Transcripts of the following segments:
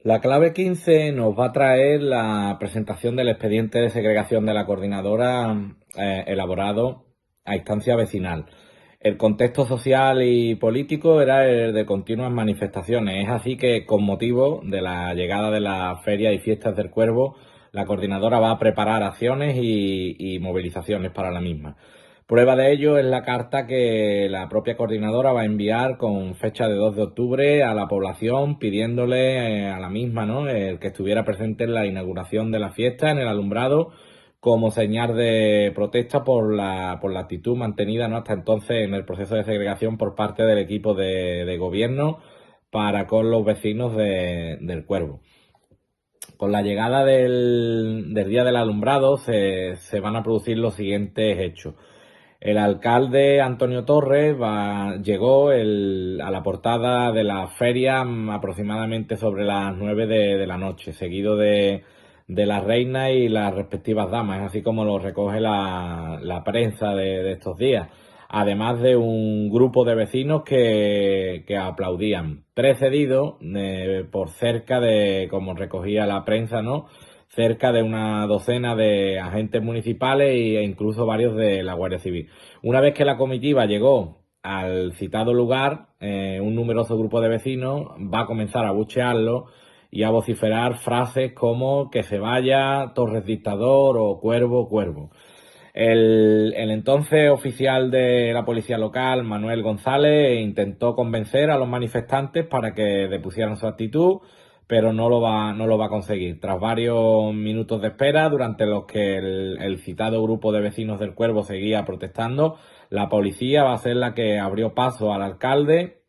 La clave 15 nos va a traer la presentación del expediente de segregación de la coordinadora elaborado a instancia vecinal. El contexto social y político era el de continuas manifestaciones. Es así que, con motivo de la llegada de las ferias y fiestas del Cuervo, la coordinadora va a preparar acciones y movilizaciones para la misma. Prueba de ello es la carta que la propia coordinadora va a enviar con fecha de 2 de octubre a la población pidiéndole a la misma, ¿no?, el que estuviera presente en la inauguración de la fiesta, en el alumbrado, como señal de protesta por la actitud mantenida, ¿no?, hasta entonces en el proceso de segregación por parte del equipo de gobierno para con los vecinos del Cuervo. Con la llegada del día del alumbrado se van a producir los siguientes hechos. El alcalde Antonio Torres llegó a la portada de la feria aproximadamente sobre las 9 de la noche, seguido de la reina y las respectivas damas, así como lo recoge la prensa de estos días, además de un grupo de vecinos que aplaudían, precedido por cerca de, como recogía la prensa, ¿no?, cerca de una docena de agentes municipales e incluso varios de la Guardia Civil. Una vez que la comitiva llegó al citado lugar, un numeroso grupo de vecinos va a comenzar a abuchearlo y a vociferar frases como "que se vaya, Torres dictador" o "Cuervo, Cuervo". El entonces oficial de la policía local, Manuel González, intentó convencer a los manifestantes para que depusieran su actitud, pero no lo va a conseguir. Tras varios minutos de espera, durante los que el citado grupo de vecinos del Cuervo seguía protestando, la policía va a ser la que abrió paso al alcalde,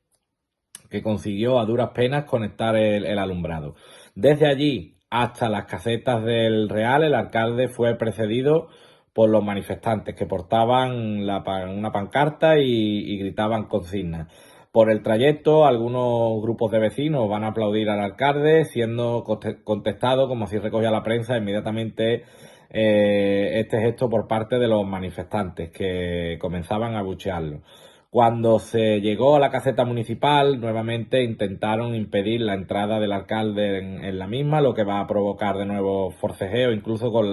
que consiguió a duras penas conectar el alumbrado. Desde allí hasta las casetas del Real, el alcalde fue precedido por los manifestantes que portaban una pancarta y gritaban consignas. Por el trayecto, algunos grupos de vecinos van a aplaudir al alcalde, siendo contestado, como así recogía la prensa, inmediatamente este gesto por parte de los manifestantes que comenzaban a abuchearlo. Cuando se llegó a la caseta municipal, nuevamente intentaron impedir la entrada del alcalde en la misma, lo que va a provocar de nuevo forcejeo, incluso con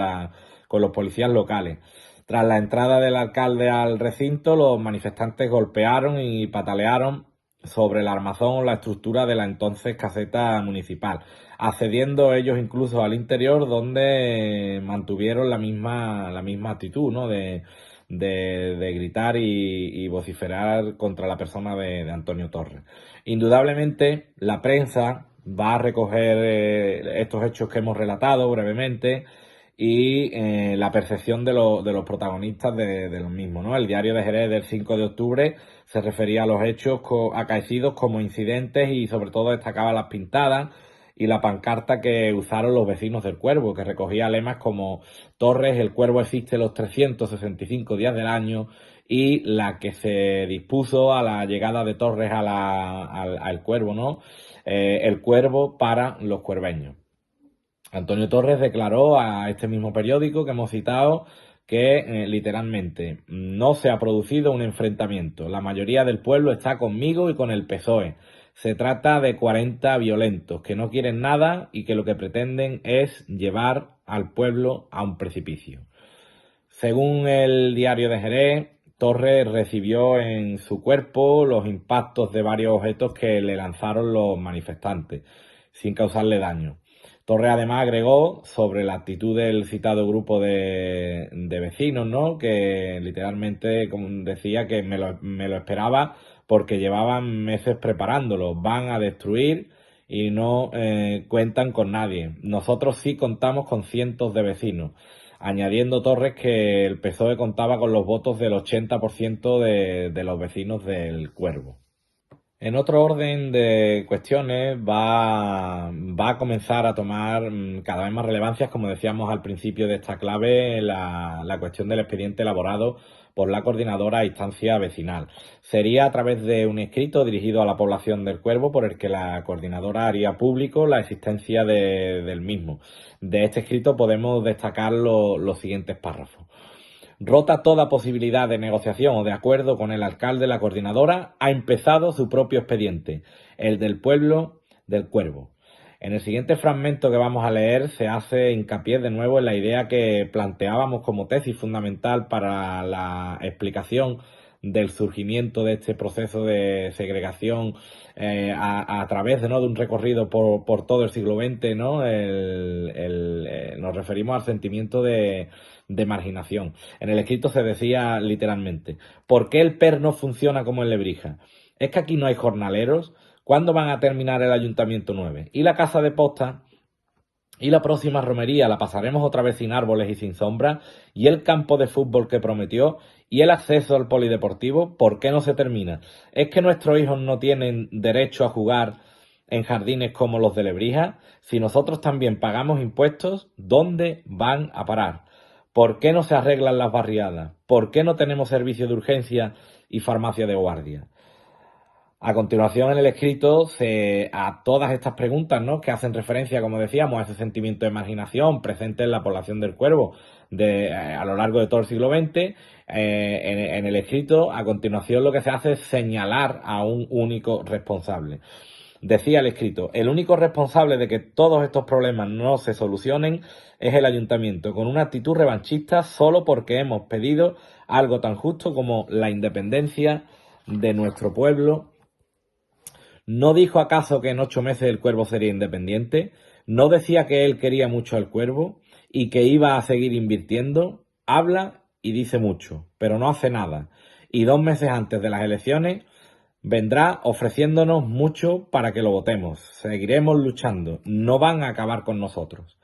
los policías locales. Tras la entrada del alcalde al recinto, los manifestantes golpearon y patalearon sobre el armazón o la estructura de la entonces caseta municipal, accediendo ellos incluso al interior, donde mantuvieron la misma actitud, ¿no?, de gritar y vociferar contra la persona de Antonio Torres. Indudablemente, la prensa va a recoger estos hechos que hemos relatado brevemente y la percepción de los protagonistas de los mismos, ¿no? El diario de Jerez del 5 de octubre se refería a los hechos acaecidos como incidentes y sobre todo destacaba las pintadas y la pancarta que usaron los vecinos del Cuervo, que recogía lemas como "Torres, el Cuervo existe los 365 días del año", y la que se dispuso a la llegada de Torres al Cuervo, ¿no? El Cuervo para los cuerveños. Antonio Torres declaró a este mismo periódico que hemos citado que literalmente "no se ha producido un enfrentamiento. La mayoría del pueblo está conmigo y con el PSOE. Se trata de 40 violentos que no quieren nada y que lo que pretenden es llevar al pueblo a un precipicio". Según el diario de Jerez, Torres recibió en su cuerpo los impactos de varios objetos que le lanzaron los manifestantes, sin causarle daño. Torres además agregó sobre la actitud del citado grupo de vecinos, ¿no?, que literalmente, como decía, que me lo esperaba porque llevaban meses preparándolo. Van a destruir y no cuentan con nadie. Nosotros sí contamos con cientos de vecinos. Añadiendo Torres que el PSOE contaba con los votos del 80% de los vecinos del Cuervo. En otro orden de cuestiones va a comenzar a tomar cada vez más relevancia, como decíamos al principio de esta clave, la cuestión del expediente elaborado por la coordinadora a instancia vecinal. Sería a través de un escrito dirigido a la población del Cuervo por el que la coordinadora haría público la existencia del mismo. De este escrito podemos destacar los siguientes párrafos. Rota toda posibilidad de negociación o de acuerdo con el alcalde, la coordinadora ha empezado su propio expediente, el del pueblo del Cuervo. En el siguiente fragmento que vamos a leer se hace hincapié de nuevo en la idea que planteábamos como tesis fundamental para la explicación del surgimiento de este proceso de segregación a través de un recorrido por todo el siglo XX, ¿no? Nos referimos al sentimiento de marginación. En el escrito se decía literalmente: ¿por qué el PER no funciona como en Lebrija? ¿Es que aquí no hay jornaleros? ¿Cuándo van a terminar el Ayuntamiento 9? ¿Y la casa de posta? ¿Y la próxima romería la pasaremos otra vez sin árboles y sin sombra? ¿Y el campo de fútbol que prometió? ¿Y el acceso al polideportivo? ¿Por qué no se termina? ¿Es que nuestros hijos no tienen derecho a jugar en jardines como los de Lebrija? Si nosotros también pagamos impuestos, ¿dónde van a parar? ¿Por qué no se arreglan las barriadas? ¿Por qué no tenemos servicio de urgencia y farmacia de guardia? A continuación, en el escrito, a todas estas preguntas, ¿no?, que hacen referencia, como decíamos, a ese sentimiento de marginación presente en la población del Cuervo a lo largo de todo el siglo XX, en el escrito, a continuación, lo que se hace es señalar a un único responsable. Decía el escrito: el único responsable de que todos estos problemas no se solucionen es el ayuntamiento, con una actitud revanchista solo porque hemos pedido algo tan justo como la independencia de nuestro pueblo. ¿No dijo acaso que en 8 meses el Cuervo sería independiente? ¿No decía que él quería mucho al Cuervo y que iba a seguir invirtiendo? Habla y dice mucho, pero no hace nada. Y 2 meses antes de las elecciones vendrá ofreciéndonos mucho para que lo votemos. Seguiremos luchando. No van a acabar con nosotros.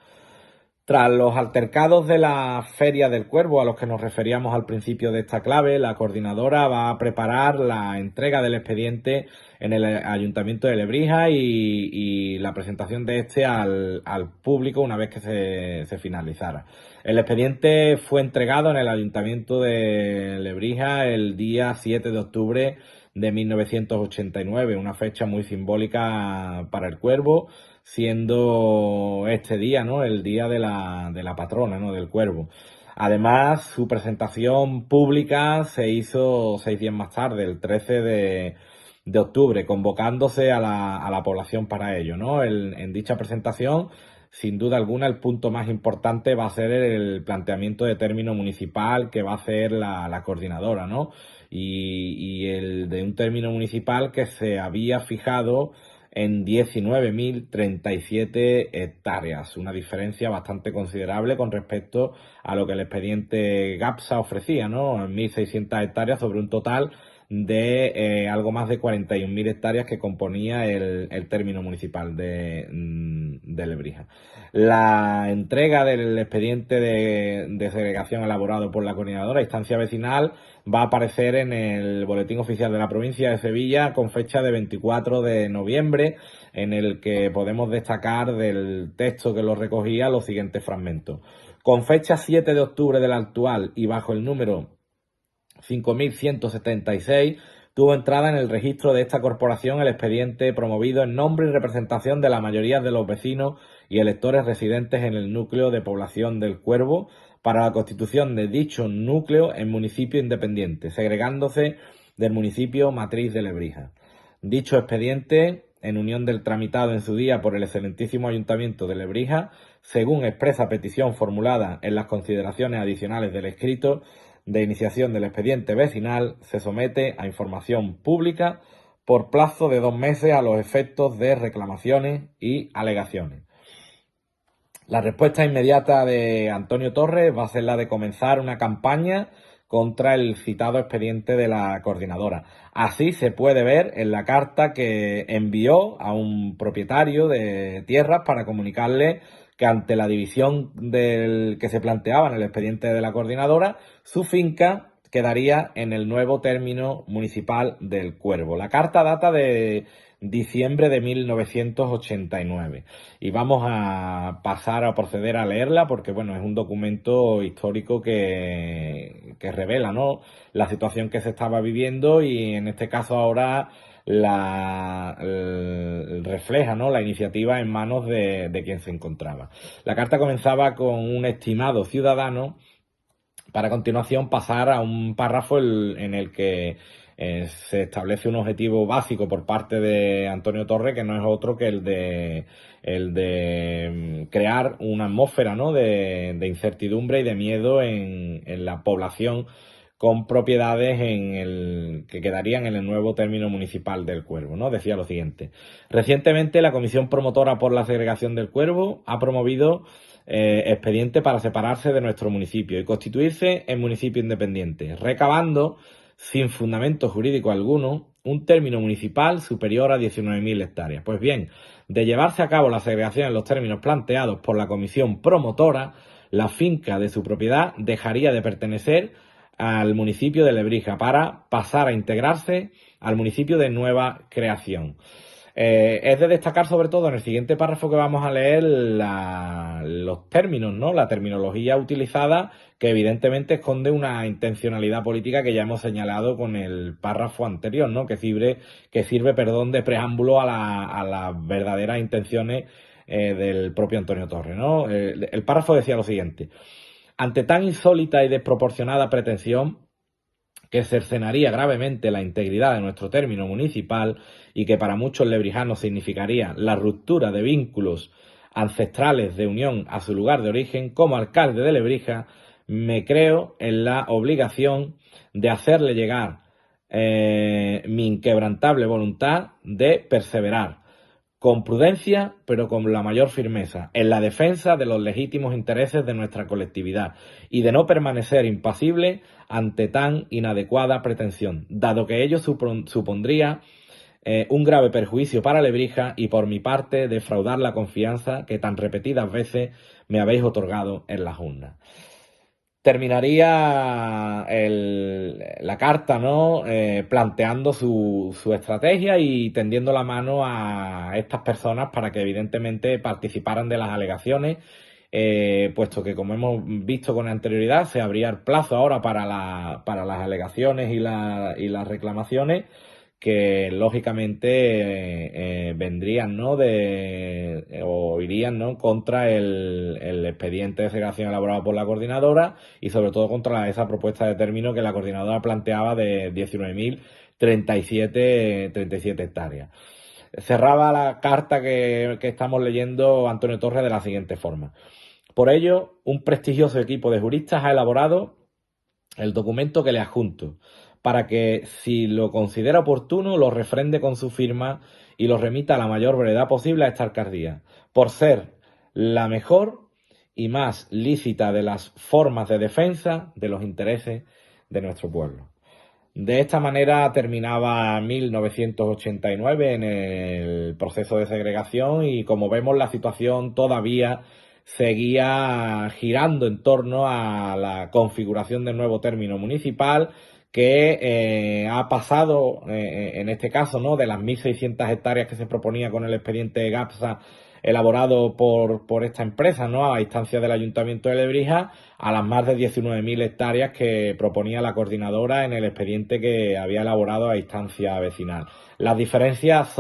Tras los altercados de la Feria del Cuervo a los que nos referíamos al principio de esta clave, la coordinadora va a preparar la entrega del expediente en el Ayuntamiento de Lebrija y la presentación de este al público una vez que se finalizara. El expediente fue entregado en el Ayuntamiento de Lebrija el día 7 de octubre de 1989, una fecha muy simbólica para el Cuervo, siendo este día, ¿no?, el día de la patrona, ¿no?, del Cuervo. Además, su presentación pública se hizo 6 días más tarde, el 13 de octubre, convocándose a la población para ello, ¿no? En dicha presentación, sin duda alguna, el punto más importante va a ser el planteamiento de término municipal que va a hacer la coordinadora, ¿no? Y el de un término municipal que se había fijado en 19.037 hectáreas, una diferencia bastante considerable con respecto a lo que el expediente GAPSA ofrecía, ¿no? 1.600 hectáreas sobre un total de algo más de 41.000 hectáreas que componía el término municipal de Lebrija. La entrega del expediente de segregación elaborado por la coordinadora instancia vecinal va a aparecer en el Boletín Oficial de la Provincia de Sevilla con fecha de 24 de noviembre, en el que podemos destacar del texto que lo recogía los siguientes fragmentos. Con fecha 7 de octubre del actual y bajo el número 5.176, tuvo entrada en el registro de esta corporación el expediente promovido en nombre y representación de la mayoría de los vecinos y electores residentes en el núcleo de población del Cuervo para la constitución de dicho núcleo en municipio independiente, segregándose del municipio matriz de Lebrija. Dicho expediente, en unión del tramitado en su día por el excelentísimo Ayuntamiento de Lebrija, según expresa petición formulada en las consideraciones adicionales del escrito de iniciación del expediente vecinal, se somete a información pública por plazo de 2 meses a los efectos de reclamaciones y alegaciones. La respuesta inmediata de Antonio Torres va a ser la de comenzar una campaña contra el citado expediente de la coordinadora. Así se puede ver en la carta que envió a un propietario de tierras para comunicarle que ante la división que se planteaba en el expediente de la coordinadora, su finca quedaría en el nuevo término municipal del Cuervo. La carta data de diciembre de 1989 y vamos a pasar a proceder a leerla porque, bueno, es un documento histórico que revela, ¿no?, la situación que se estaba viviendo y en este caso ahora refleja, ¿no?, la iniciativa en manos de quien se encontraba. La carta comenzaba con un estimado ciudadano para a continuación pasar a un párrafo en el que se establece un objetivo básico por parte de Antonio Torre que no es otro que el de crear una atmósfera, ¿no?, de incertidumbre y de miedo en la población con propiedades que quedarían en el nuevo término municipal del Cuervo, ¿no? Decía lo siguiente: recientemente la Comisión Promotora por la Segregación del Cuervo ha promovido expediente para separarse de nuestro municipio y constituirse en municipio independiente, recabando, sin fundamento jurídico alguno, un término municipal superior a 19.000 hectáreas. Pues bien, de llevarse a cabo la segregación en los términos planteados por la Comisión Promotora, la finca de su propiedad dejaría de pertenecer al municipio de Lebrija para pasar a integrarse al municipio de nueva creación. Es de destacar sobre todo en el siguiente párrafo que vamos a leer los términos, ¿no?, la terminología utilizada, que evidentemente esconde una intencionalidad política que ya hemos señalado con el párrafo anterior, ¿no?, que sirve de preámbulo a las verdaderas intenciones del propio Antonio Torre, ¿no? El párrafo decía lo siguiente: ante tan insólita y desproporcionada pretensión, que cercenaría gravemente la integridad de nuestro término municipal y que para muchos lebrijanos significaría la ruptura de vínculos ancestrales de unión a su lugar de origen, como alcalde de Lebrija me creo en la obligación de hacerle llegar mi inquebrantable voluntad de perseverar con prudencia, pero con la mayor firmeza, en la defensa de los legítimos intereses de nuestra colectividad y de no permanecer impasible ante tan inadecuada pretensión, dado que ello supondría un grave perjuicio para Lebrija y, por mi parte, defraudar la confianza que tan repetidas veces me habéis otorgado en las urnas. Terminaría la carta, ¿no?, planteando su estrategia y tendiendo la mano a estas personas para que evidentemente participaran de las alegaciones, puesto que, como hemos visto con anterioridad, se abría el plazo ahora para las alegaciones y las reclamaciones, que lógicamente vendrían, ¿no?, o irían, ¿no?, contra el expediente de segregación elaborado por la coordinadora y sobre todo contra esa propuesta de término que la coordinadora planteaba de 19.037 hectáreas. Cerraba la carta que estamos leyendo Antonio Torres de la siguiente forma: por ello, un prestigioso equipo de juristas ha elaborado el documento que le adjunto, para que, si lo considera oportuno, lo refrende con su firma y lo remita a la mayor brevedad posible a esta alcaldía, por ser la mejor y más lícita de las formas de defensa de los intereses de nuestro pueblo. De esta manera terminaba 1989 en el proceso de segregación y, como vemos, la situación todavía seguía girando en torno a la configuración del nuevo término municipal, que ha pasado, en este caso, ¿no?, de las 1.600 hectáreas que se proponía con el expediente GAPSA elaborado por esta empresa, ¿no?, a instancia del Ayuntamiento de Lebrija, a las más de 19.000 hectáreas que proponía la coordinadora en el expediente que había elaborado a instancia vecinal. Las diferencias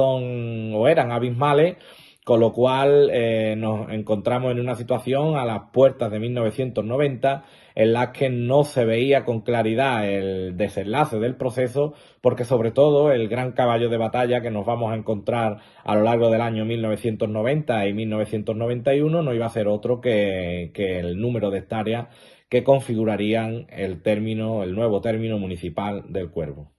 eran abismales, con lo cual nos encontramos en una situación a las puertas de 1990 en la que no se veía con claridad el desenlace del proceso, porque sobre todo el gran caballo de batalla que nos vamos a encontrar a lo largo del año 1990 y 1991 no iba a ser otro que el número de hectáreas que configurarían el nuevo término municipal del Cuervo.